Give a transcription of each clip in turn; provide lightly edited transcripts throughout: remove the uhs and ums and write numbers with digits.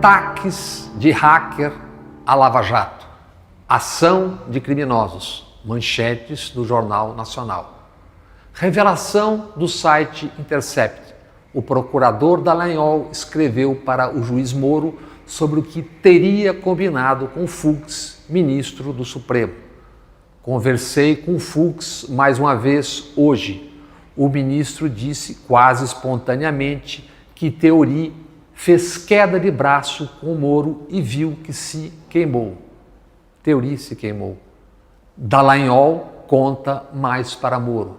Ataques de hacker à Lava Jato. Ação de criminosos. Manchetes do Jornal Nacional. Revelação do site Intercept. O procurador Dallagnol escreveu para o juiz Moro sobre o que teria combinado com Fux, ministro do Supremo. Conversei com Fux mais uma vez hoje. O ministro disse quase espontaneamente que Theory fez queda de braço com Moro e viu que se queimou. Theory se queimou. Dallagnol conta mais para Moro.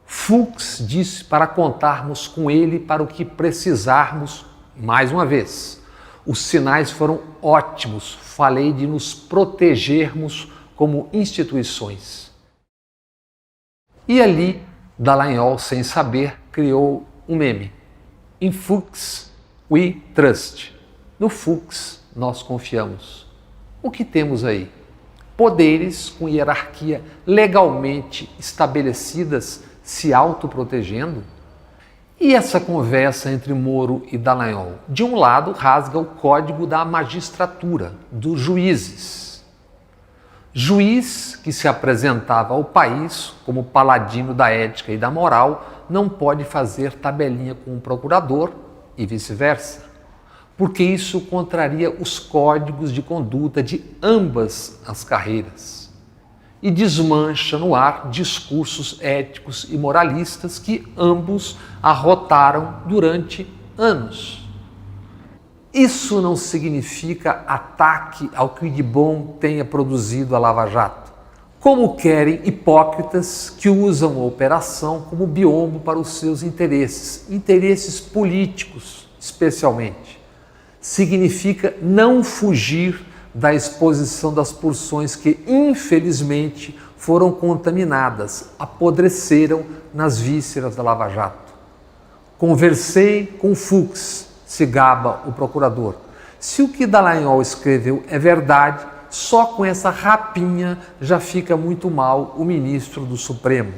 Fux disse para contarmos com ele para o que precisarmos mais uma vez. Os sinais foram ótimos. Falei de nos protegermos como instituições. E ali, Dallagnol, sem saber, criou um meme. In Fux we trust. No Fux nós confiamos. O que temos aí? Poderes com hierarquia legalmente estabelecidas se autoprotegendo? E essa conversa entre Moro e Dallagnol? De um lado, rasga o código da magistratura, dos juízes. Juiz que se apresentava ao país como paladino da ética e da moral não pode fazer tabelinha com um procurador e vice-versa, porque isso contraria os códigos de conduta de ambas as carreiras e desmancha no ar discursos éticos e moralistas que ambos arrotaram durante anos. Isso não significa ataque ao que de bom tenha produzido a Lava Jato, como querem hipócritas que usam a operação como biombo para os seus interesses políticos, especialmente. Significa não fugir da exposição das porções que, infelizmente, foram contaminadas, apodreceram nas vísceras da Lava Jato. Conversei com Fux, se gaba o procurador. Se o que Dallagnol escreveu é verdade, só com essa rapinha já fica muito mal o ministro do Supremo.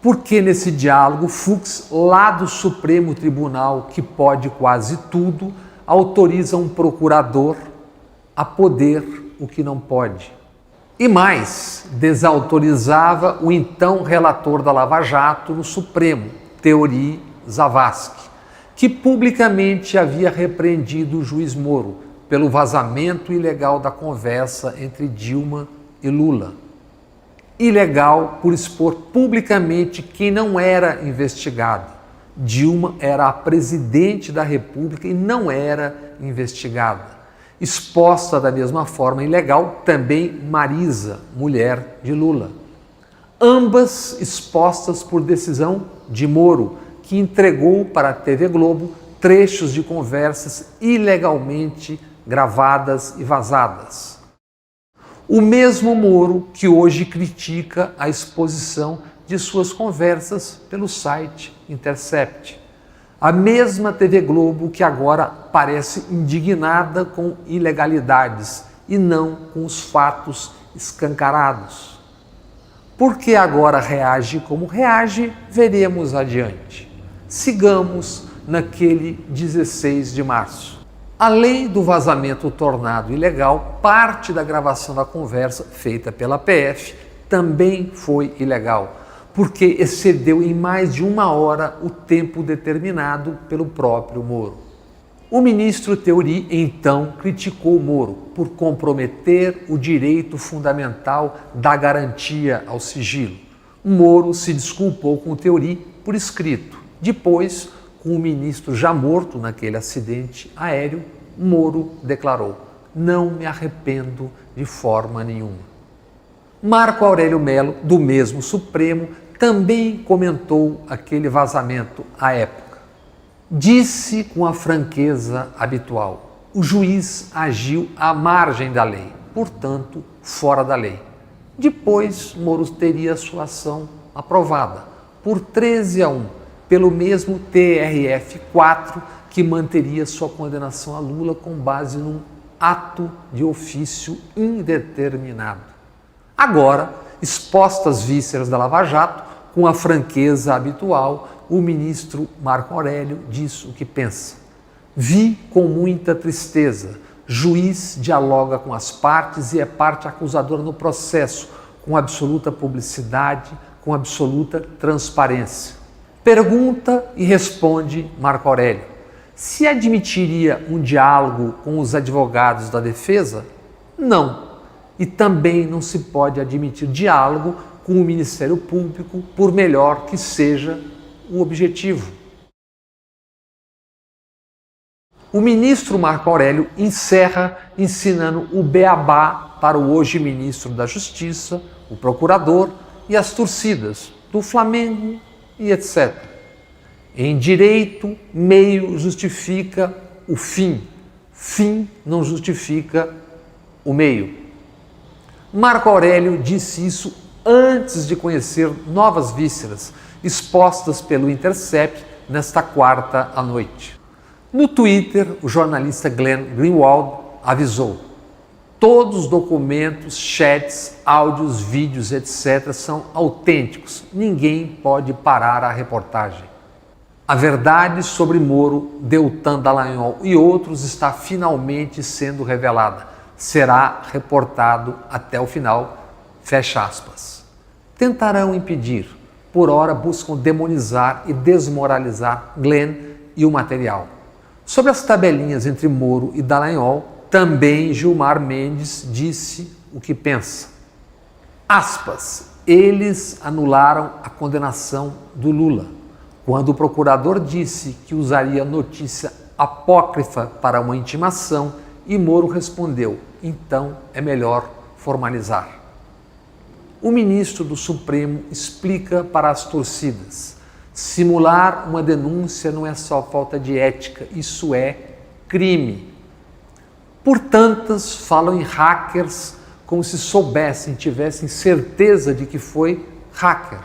Porque nesse diálogo, Fux, lá do Supremo Tribunal, que pode quase tudo, autoriza um procurador a poder o que não pode. E mais, desautorizava o então relator da Lava Jato no Supremo, Theory Zavascki, que publicamente havia repreendido o juiz Moro pelo vazamento ilegal da conversa entre Dilma e Lula. Ilegal por expor publicamente quem não era investigado. Dilma era a presidente da República e não era investigada. Exposta da mesma forma ilegal também Marisa, mulher de Lula. Ambas expostas por decisão de Moro, que entregou para a TV Globo trechos de conversas ilegalmente gravadas e vazadas. O mesmo Moro que hoje critica a exposição de suas conversas pelo site Intercept. A mesma TV Globo que agora parece indignada com ilegalidades e não com os fatos escancarados. Por que agora reage como reage, veremos adiante. Sigamos naquele 16 de março. Além do vazamento tornado ilegal, parte da gravação da conversa feita pela PF também foi ilegal, porque excedeu em mais de 1 hora o tempo determinado pelo próprio Moro. O ministro Theory, então, criticou Moro por comprometer o direito fundamental da garantia ao sigilo. Moro se desculpou com Theory por escrito. Depois, com o ministro já morto naquele acidente aéreo, Moro declarou: "Não me arrependo de forma nenhuma". Marco Aurélio Mello, do mesmo Supremo, também comentou aquele vazamento à época. Disse com a franqueza habitual: o juiz agiu à margem da lei, portanto, fora da lei. Depois, Moro teria sua ação aprovada por 13-1, pelo mesmo TRF4, que manteria sua condenação a Lula com base num ato de ofício indeterminado. Agora, expostas vísceras da Lava Jato, com a franqueza habitual, o ministro Marco Aurélio diz o que pensa. Vi com muita tristeza. Juiz dialoga com as partes e é parte acusadora no processo, com absoluta publicidade, com absoluta transparência. Pergunta e responde Marco Aurélio: se admitiria um diálogo com os advogados da defesa? Não. E também não se pode admitir diálogo com o Ministério Público, por melhor que seja o objetivo. O ministro Marco Aurélio encerra ensinando o beabá para o hoje ministro da Justiça, o procurador e as torcidas do Flamengo e etc. Em direito, meio justifica o fim, fim não justifica o meio. Marco Aurélio disse isso antes de conhecer novas vísceras expostas pelo Intercept nesta quarta à noite. No Twitter, o jornalista Glenn Greenwald avisou: todos os documentos, chats, áudios, vídeos, etc. são autênticos. Ninguém pode parar a reportagem. A verdade sobre Moro, Deltan Dallagnol e outros está finalmente sendo revelada. Será reportado até o final. Fecha aspas. Tentarão impedir. Por ora buscam demonizar e desmoralizar Glenn e o material. Sobre as tabelinhas entre Moro e Dallagnol, também Gilmar Mendes disse o que pensa. Aspas, eles anularam a condenação do Lula, quando o procurador disse que usaria notícia apócrifa para uma intimação e Moro respondeu, então é melhor formalizar. O ministro do Supremo explica para as torcidas: simular uma denúncia não é só falta de ética, isso é crime. Por tantas falam em hackers como se soubessem, tivessem certeza de que foi hacker.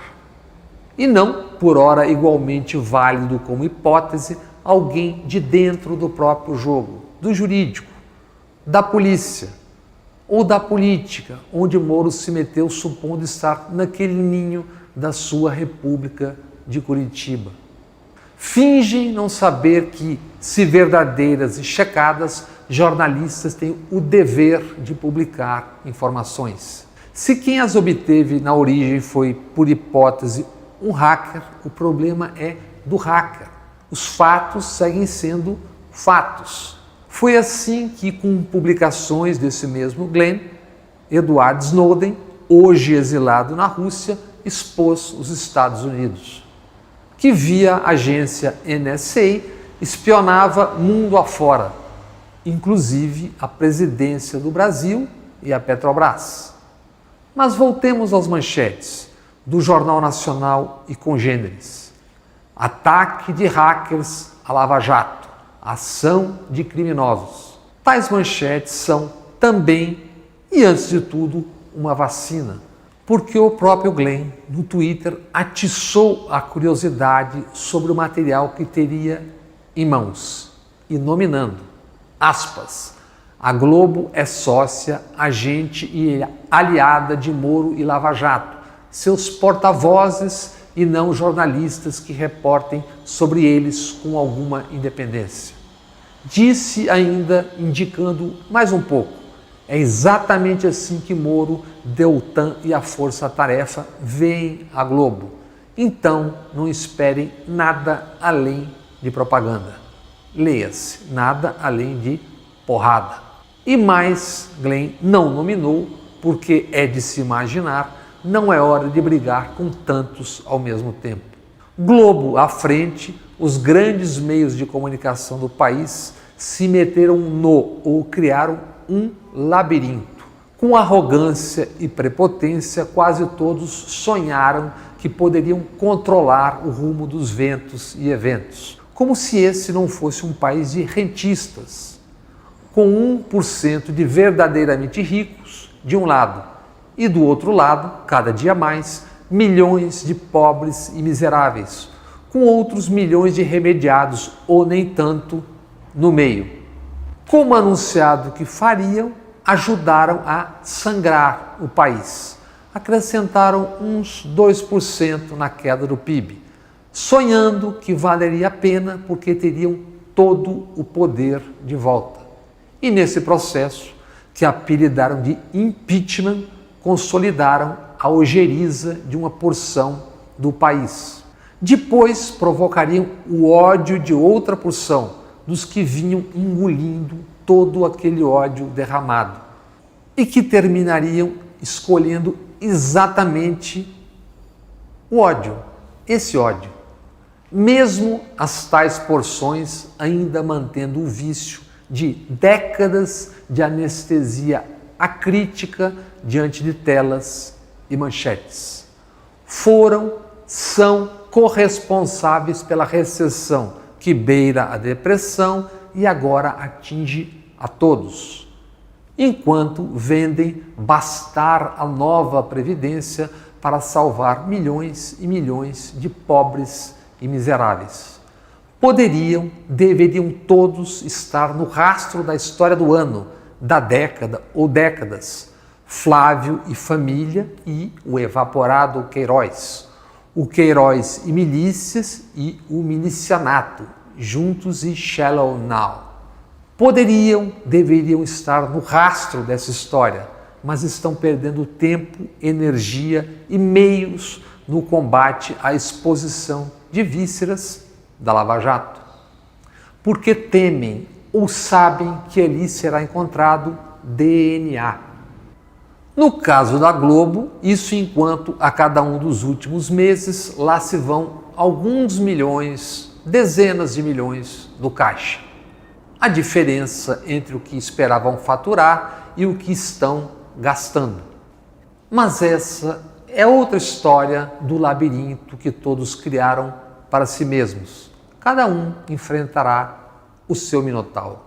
E não, por ora igualmente válido como hipótese, alguém de dentro do próprio jogo, do jurídico, da polícia ou da política, onde Moro se meteu supondo estar naquele ninho da sua República de Curitiba. Fingem não saber que, se verdadeiras e checadas, jornalistas têm o dever de publicar informações. Se quem as obteve na origem foi, por hipótese, um hacker, o problema é do hacker. Os fatos seguem sendo fatos. Foi assim que, com publicações desse mesmo Glenn, Edward Snowden, hoje exilado na Rússia, expôs os Estados Unidos, que via agência NSA espionava mundo afora, inclusive a presidência do Brasil e a Petrobras. Mas voltemos às manchetes do Jornal Nacional e congêneres. Ataque de hackers à Lava Jato, ação de criminosos. Tais manchetes são também, e antes de tudo, uma vacina, porque o próprio Glenn, no Twitter, atiçou a curiosidade sobre o material que teria em mãos, e nominando, aspas, a Globo é sócia, agente e aliada de Moro e Lava Jato, seus porta-vozes e não jornalistas que reportem sobre eles com alguma independência. Disse ainda, indicando mais um pouco, é exatamente assim que Moro, Deltan e a Força Tarefa veem a Globo. Então, não esperem nada além de propaganda. Leia-se, nada além de porrada. E mais, Glenn não nominou, porque é de se imaginar, não é hora de brigar com tantos ao mesmo tempo. Globo à frente, os grandes meios de comunicação do país se meteram no ou criaram um labirinto. Com arrogância e prepotência, quase todos sonharam que poderiam controlar o rumo dos ventos e eventos, como se esse não fosse um país de rentistas, com 1% de verdadeiramente ricos de um lado, e do outro lado, cada dia mais, milhões de pobres e miseráveis, com outros milhões de remediados ou nem tanto no meio. Como anunciado que fariam, ajudaram a sangrar o país. Acrescentaram uns 2% na queda do PIB, sonhando que valeria a pena porque teriam todo o poder de volta. E nesse processo, que apelidaram de impeachment, consolidaram a ojeriza de uma porção do país. Depois provocariam o ódio de outra porção, dos que vinham engolindo todo aquele ódio derramado. E que terminariam escolhendo exatamente o ódio, esse ódio. Mesmo as tais porções ainda mantendo o vício de décadas de anestesia acrítica diante de telas e manchetes. São corresponsáveis pela recessão que beira a depressão e agora atinge a todos. Enquanto vendem bastar a nova Previdência para salvar milhões e milhões de pobres e miseráveis. Deveriam todos estar no rastro da história do ano, da década ou décadas. Flávio e família e o evaporado Queiroz. O Queiroz e milícias e o milicianato, juntos e shallow now. Deveriam estar no rastro dessa história, mas estão perdendo tempo, energia e meios no combate à exposição de vísceras da Lava Jato. Porque temem ou sabem que ali será encontrado DNA. No caso da Globo, isso enquanto a cada um dos últimos meses lá se vão alguns milhões, dezenas de milhões do caixa. A diferença entre o que esperavam faturar e o que estão gastando. Mas essa é outra história do labirinto que todos criaram para si mesmos. Cada um enfrentará o seu minotauro.